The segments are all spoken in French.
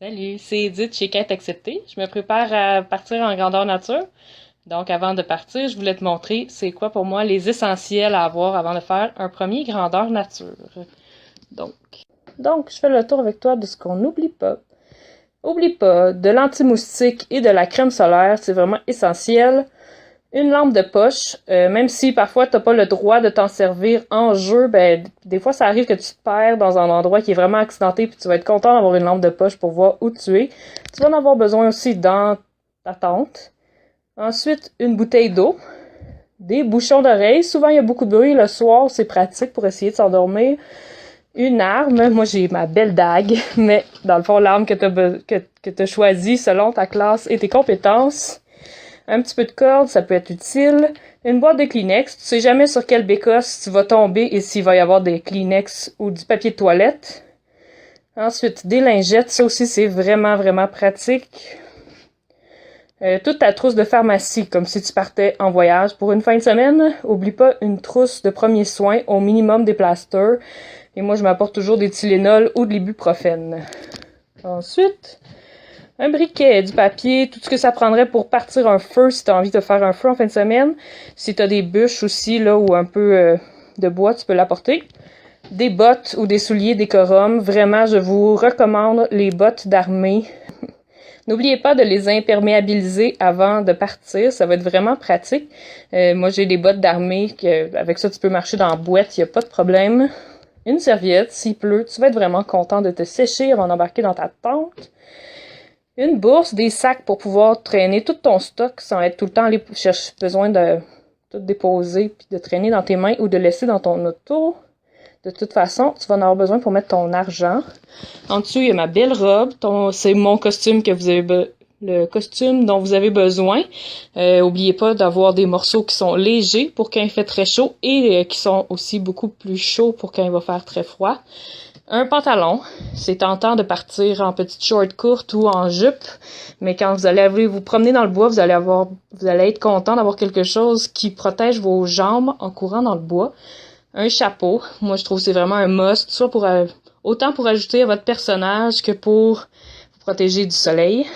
Salut, c'est Edith chez Quête Acceptée. Je me prépare à partir en grandeur nature. Donc, avant de partir, je voulais te montrer c'est quoi pour moi les essentiels à avoir avant de faire un premier grandeur nature. Donc, donc, je fais le tour avec toi de ce qu'on n'oublie pas. Oublie pas, de l'anti-moustique et de la crème solaire, c'est vraiment essentiel. Une lampe de poche, même si parfois t'as pas le droit de t'en servir en jeu, ben des fois ça arrive que tu te perds dans un endroit qui est vraiment accidenté puis tu vas être content d'avoir une lampe de poche pour voir où tu es. Tu vas en avoir besoin aussi dans ta tente. Ensuite, une bouteille d'eau, des bouchons d'oreilles. Souvent il y a beaucoup de bruit le soir, c'est pratique pour essayer de s'endormir. Une arme, moi j'ai ma belle dague, mais dans le fond l'arme que t'as choisie selon ta classe et tes compétences. Un petit peu de corde, ça peut être utile. Une boîte de Kleenex, tu sais jamais sur quelle bécosse tu vas tomber et s'il va y avoir des Kleenex ou du papier de toilette. Ensuite, des lingettes, ça aussi c'est vraiment pratique. Toute ta trousse de pharmacie, comme si tu partais en voyage pour une fin de semaine. Oublie pas une trousse de premiers soins, au minimum des plasters. Et moi je m'apporte toujours des Tylenol ou de l'ibuprofène. Ensuite, un briquet, du papier, tout ce que ça prendrait pour partir un feu si t'as envie de faire un feu en fin de semaine. Si t'as des bûches aussi, là, ou un peu de bois, tu peux l'apporter. Des bottes ou des souliers décorum. Vraiment, je vous recommande les bottes d'armée. N'oubliez pas de les imperméabiliser avant de partir, ça va être vraiment pratique. Moi, j'ai des bottes d'armée, avec ça, tu peux marcher dans la boîte, il n'y a pas de problème. Une serviette, s'il pleut, tu vas être vraiment content de te sécher avant d'embarquer dans ta tente. Une bourse, des sacs pour pouvoir traîner tout ton stock sans être tout le temps aller chercher besoin de tout déposer puis de traîner dans tes mains ou de laisser dans ton auto. De toute façon, tu vas en avoir besoin pour mettre ton argent. En dessous, il y a ma belle robe. C'est mon costume que vous avez le costume dont vous avez besoin. Oubliez pas d'avoir des morceaux qui sont légers pour quand il fait très chaud et qui sont aussi beaucoup plus chauds pour quand il va faire très froid. Un pantalon, c'est tentant de partir en petite short courte ou en jupe, mais quand vous allez vous promener dans le bois, vous allez être content d'avoir quelque chose qui protège vos jambes en courant dans le bois. Un chapeau, moi je trouve que c'est vraiment un must, soit pour autant pour ajouter à votre personnage que pour vous protéger du soleil.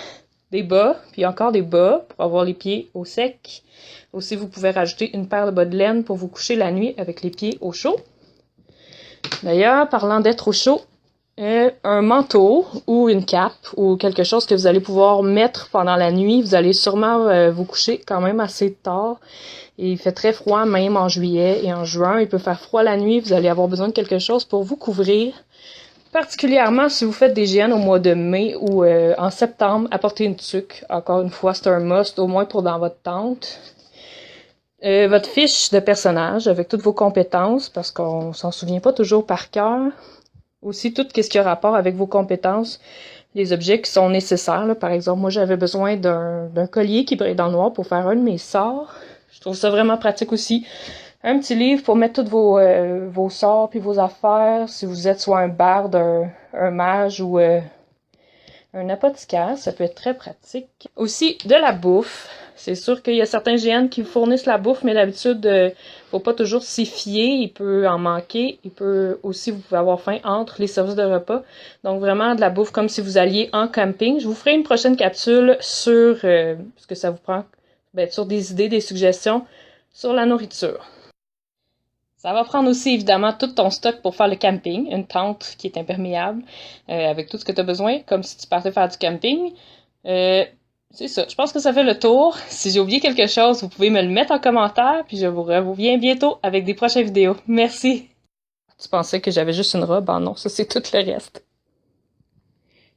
Des bas, puis encore des bas pour avoir les pieds au sec. Aussi, vous pouvez rajouter une paire de bas de laine pour vous coucher la nuit avec les pieds au chaud. D'ailleurs, parlant d'être au chaud, un manteau ou une cape ou quelque chose que vous allez pouvoir mettre pendant la nuit. Vous allez sûrement vous coucher quand même assez tard. Et il fait très froid même en juillet et en juin. Il peut faire froid la nuit. Vous allez avoir besoin de quelque chose pour vous couvrir. Particulièrement si vous faites des hygiènes au mois de mai ou en septembre, apportez une tuque. Encore une fois, c'est un must, au moins pour dans votre tente. Votre fiche de personnage avec toutes vos compétences, parce qu'on s'en souvient pas toujours par cœur. Aussi, tout ce qui a rapport avec vos compétences, les objets qui sont nécessaires. Là. Par exemple, moi, j'avais besoin d'un collier qui brille dans le noir pour faire un de mes sorts. Je trouve ça vraiment pratique aussi. Un petit livre pour mettre tous vos sorts puis vos affaires. Si vous êtes soit un barde, un mage ou un apothicaire, ça peut être très pratique. Aussi, de la bouffe. C'est sûr qu'il y a certains GN qui fournissent la bouffe, mais d'habitude, faut pas toujours s'y fier. Il peut en manquer. Il peut aussi, vous pouvez avoir faim entre les services de repas. Donc vraiment de la bouffe comme si vous alliez en camping. Je vous ferai une prochaine capsule sur ce que ça vous prend, sur des idées, des suggestions sur la nourriture. Ça va prendre aussi évidemment tout ton stock pour faire le camping, une tente qui est imperméable, avec tout ce que tu as besoin, comme si tu partais faire du camping. C'est ça, je pense que ça fait le tour. Si j'ai oublié quelque chose, vous pouvez me le mettre en commentaire, puis je vous reviens bientôt avec des prochaines vidéos. Merci! Tu pensais que j'avais juste une robe? Ah non, ça c'est tout le reste.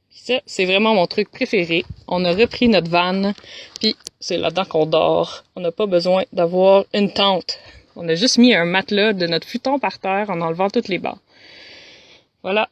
Puis ça, c'est vraiment mon truc préféré. On a repris notre van, puis c'est là-dedans qu'on dort. On n'a pas besoin d'avoir une tente. On a juste mis un matelas de notre futon par terre en enlevant toutes les barres. Voilà.